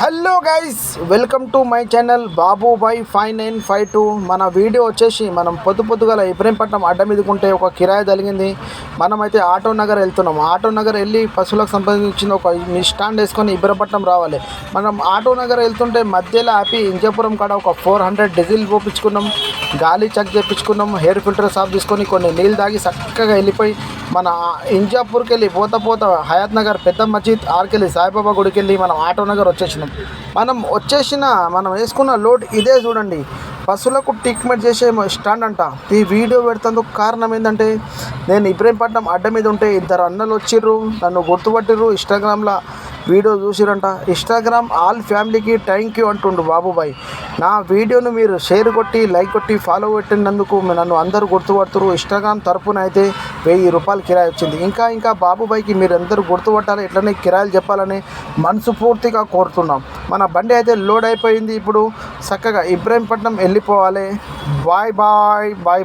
Hello guys, welcome to my channel Babubhai 5952. మన video వచ్చేసి మనం పొద్దుగల ఇబ్రహీంపట్నం అడ్డ మీదకుంటే ఒక కిరాయి తగిలింది. మనమైతే ఆటో నగర్ వెళ్తున్నాం. ఆటో నగర్ వెళ్ళి పశువులకు సంబంధించిన ఒక స్టాండ్ వేసుకొని ఇబ్రహీంపట్నం రావాలి. మనం ఆటో నగర్ వెళ్తుంటే మధ్యలో ఆపి ఇంజాపురం కాడ ఒక 400 డీజిల్ పోపించుకున్నాం, గాలి చెక్ చేయించుకున్నాం, హెయిర్ ఫిల్టర్ సాఫ్ తీసుకొని కొన్ని నీళ్ళు తాగి చక్కగా వెళ్ళిపోయి మన ఇంజాపూర్కి వెళ్ళి పోతా హయాత్ నగర్ పెద్ద మస్జిద్ ఆర్కెళ్ళి సాయిబాబా గుడికి వెళ్ళి మనం ఆటో నగర్ వచ్చేసినాం. మనం వేసుకున్న లోడ్ ఇదే చూడండి. బస్సులకు ట్రీట్మెంట్ చేసే స్టాండ్ అంట. ఈ వీడియో పెడుతందుకు కారణం ఏంటంటే, నేను ఇబ్రహీంపట్నం అడ్డ మీద ఉంటే ఇద్దరు అన్నలు వచ్చిర్రు, నన్ను గుర్తుపట్టిర్రు, ఇన్స్టాగ్రామ్లో వీడియో చూసిరంట. ఇన్స్టాగ్రామ్ ఆల్ ఫ్యామిలీకి థ్యాంక్ యూ అంటుండు బాబుబాయ్. నా వీడియోను మీరు షేర్ కొట్టి లైక్ కొట్టి ఫాలో పెట్టినందుకు నన్ను అందరూ గుర్తుపడుతురు. ఇన్స్టాగ్రామ్ తరపున అయితే 1000 రూపాయలు కిరాయి వచ్చింది. ఇంకా బాబుబాయ్కి మీరు అందరూ గుర్తుపట్టాలి, ఇట్లనే కిరాయిలు చెప్పాలని మనస్ఫూర్తిగా కోరుతున్నాం. మన బండి అయితే లోడ్ అయిపోయింది. ఇప్పుడు చక్కగా ఇబ్రహీంపట్నం వెళ్ళిపోవాలి. Bye bye bye.